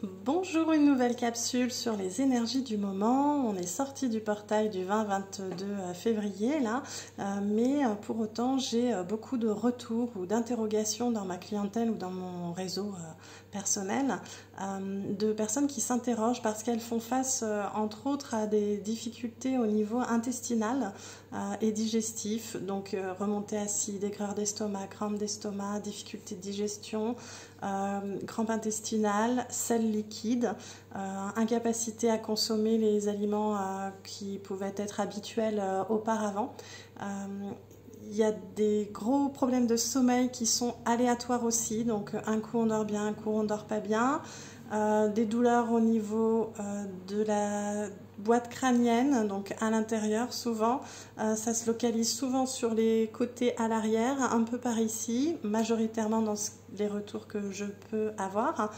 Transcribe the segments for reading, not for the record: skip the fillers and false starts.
Bonjour, une nouvelle capsule sur les énergies du moment. On est sorti du portail du 20-22 février là, mais pour autant j'ai beaucoup de retours ou d'interrogations dans ma clientèle ou dans mon réseau personnel de personnes qui s'interrogent parce qu'elles font face entre autres à des difficultés au niveau intestinal et digestif, donc remontée acide, aigreur d'estomac, crampes d'estomac, difficultés de digestion, crampes intestinales, selles liquides, incapacité à consommer les aliments qui pouvaient être habituels auparavant. Il y a des gros problèmes de sommeil qui sont aléatoires aussi, donc un coup on dort bien, un coup on dort pas bien. Des douleurs au niveau de la boîte crânienne, donc à l'intérieur souvent, ça se localise souvent sur les côtés à l'arrière, un peu par ici, majoritairement dans les retours que je peux avoir.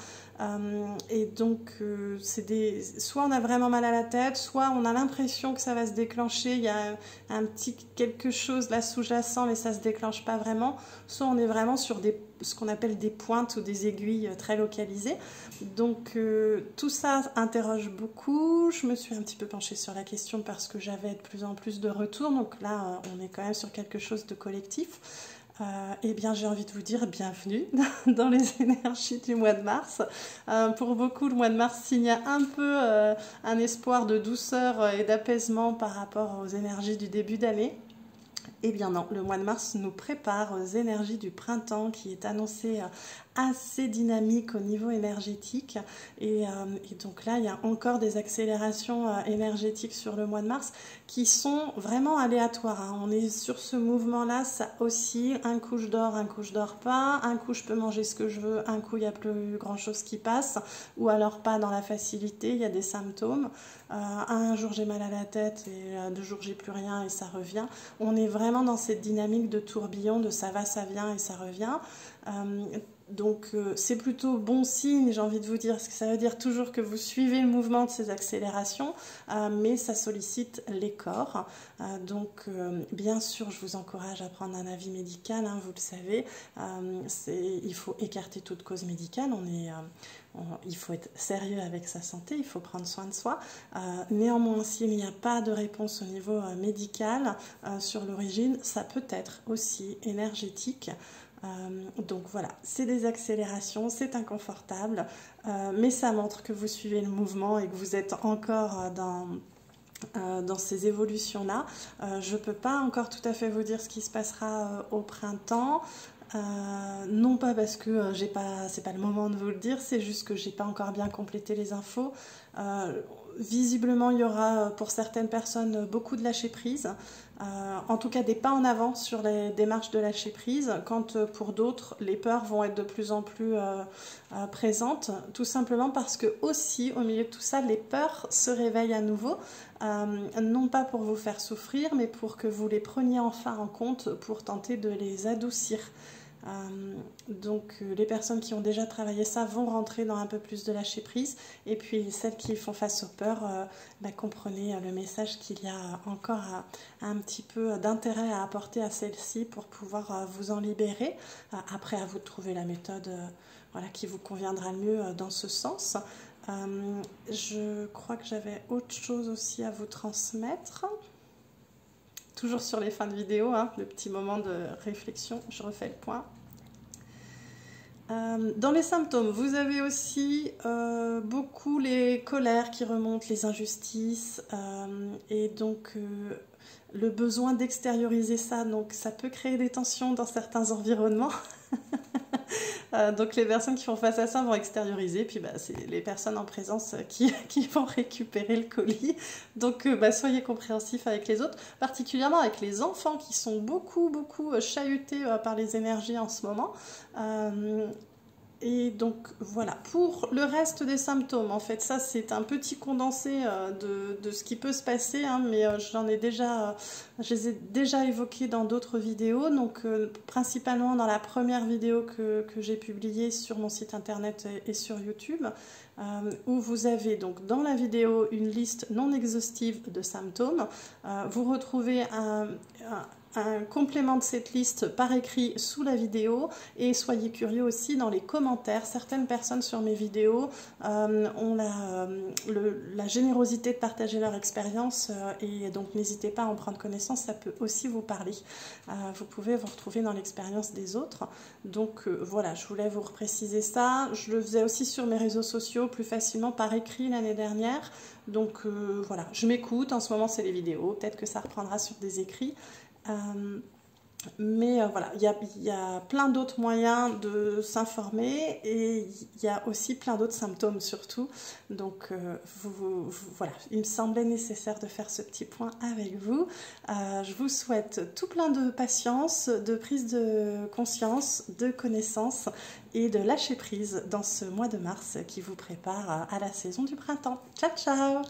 Et donc soit on a vraiment mal à la tête, soit on a l'impression que ça va se déclencher, il y a un petit quelque chose là sous-jacent mais ça se déclenche pas vraiment, soit on est vraiment sur ce qu'on appelle des pointes ou des aiguilles très localisées. Donc tout ça interroge beaucoup. Je me suis un petit peu penchée sur la question parce que j'avais de plus en plus de retours, donc là on est quand même sur quelque chose de collectif. Eh bien j'ai envie de vous dire bienvenue dans les énergies du mois de mars. Pour beaucoup le mois de mars signe un peu un espoir de douceur et d'apaisement par rapport aux énergies du début d'année. Eh bien non, le mois de mars nous prépare aux énergies du printemps qui est annoncé assez dynamique au niveau énergétique et donc là il y a encore des accélérations énergétiques sur le mois de mars qui sont vraiment aléatoires, hein. On est sur ce mouvement là, ça oscille, un coup je dors, un coup je dors pas, un coup je peux manger ce que je veux, un coup il n'y a plus grand chose qui passe ou alors pas dans la facilité, il y a des symptômes, un jour j'ai mal à la tête et 2 jours j'ai plus rien et ça revient. On est vraiment dans cette dynamique de tourbillon, de ça va, ça vient et ça revient. Donc c'est plutôt bon signe, j'ai envie de vous dire, parce que ça veut dire toujours que vous suivez le mouvement de ces accélérations, mais ça sollicite les corps. Donc bien sûr, je vous encourage à prendre un avis médical, hein, vous le savez, il faut écarter toute cause médicale, il faut être sérieux avec sa santé, il faut prendre soin de soi. Néanmoins, s'il n'y a pas de réponse au niveau médical sur l'origine, ça peut être aussi énergétique. Donc voilà, c'est des accélérations, c'est inconfortable, mais ça montre que vous suivez le mouvement et que vous êtes encore dans ces évolutions-là. Je ne peux pas encore tout à fait vous dire ce qui se passera au printemps. Non pas parce que c'est pas le moment de vous le dire, c'est juste que j'ai pas encore bien complété les infos. Visiblement il y aura pour certaines personnes beaucoup de lâcher prise, en tout cas des pas en avant sur les démarches de lâcher prise, quand pour d'autres les peurs vont être de plus en plus présentes, tout simplement parce que aussi au milieu de tout ça les peurs se réveillent à nouveau, non pas pour vous faire souffrir mais pour que vous les preniez enfin en compte pour tenter de les adoucir. Donc les personnes qui ont déjà travaillé ça vont rentrer dans un peu plus de lâcher prise, et puis celles qui font face aux peurs, comprenez le message qu'il y a encore un petit peu d'intérêt à apporter à celles-ci pour pouvoir vous en libérer. Après à vous de trouver la méthode voilà, qui vous conviendra le mieux dans ce sens. Je crois que j'avais autre chose aussi à vous transmettre. Toujours sur les fins de vidéo, hein, le petit moment de réflexion, je refais le point. Dans les symptômes, vous avez aussi beaucoup les colères qui remontent, les injustices, et donc le besoin d'extérioriser ça. Donc ça peut créer des tensions dans certains environnements. Donc les personnes qui font face à ça vont extérioriser, puis c'est les personnes en présence qui vont récupérer le colis. Donc soyez compréhensifs avec les autres, particulièrement avec les enfants qui sont beaucoup chahutés par les énergies en ce moment. Et donc voilà, pour le reste des symptômes, en fait ça c'est un petit condensé de ce qui peut se passer, hein, mais je les ai déjà évoqués dans d'autres vidéos, donc principalement dans la première vidéo que j'ai publiée sur mon site internet et sur YouTube, où vous avez donc dans la vidéo une liste non exhaustive de symptômes. Vous retrouvez un complément de cette liste par écrit sous la vidéo et soyez curieux aussi dans les commentaires. Certaines personnes sur mes vidéos ont la générosité de partager leur expérience et donc n'hésitez pas à en prendre connaissance, ça peut aussi vous parler. Vous pouvez vous retrouver dans l'expérience des autres. Donc voilà, je voulais vous repréciser ça. Je le faisais aussi sur mes réseaux sociaux plus facilement par écrit l'année dernière. Donc voilà, je m'écoute, en ce moment c'est les vidéos, peut-être que ça reprendra sur des écrits. Mais voilà, il y a plein d'autres moyens de s'informer et il y a aussi plein d'autres symptômes surtout. Donc voilà, il me semblait nécessaire de faire ce petit point avec vous. Je vous souhaite tout plein de patience, de prise de conscience, de connaissance et de lâcher prise dans ce mois de mars qui vous prépare à la saison du printemps. Ciao ciao!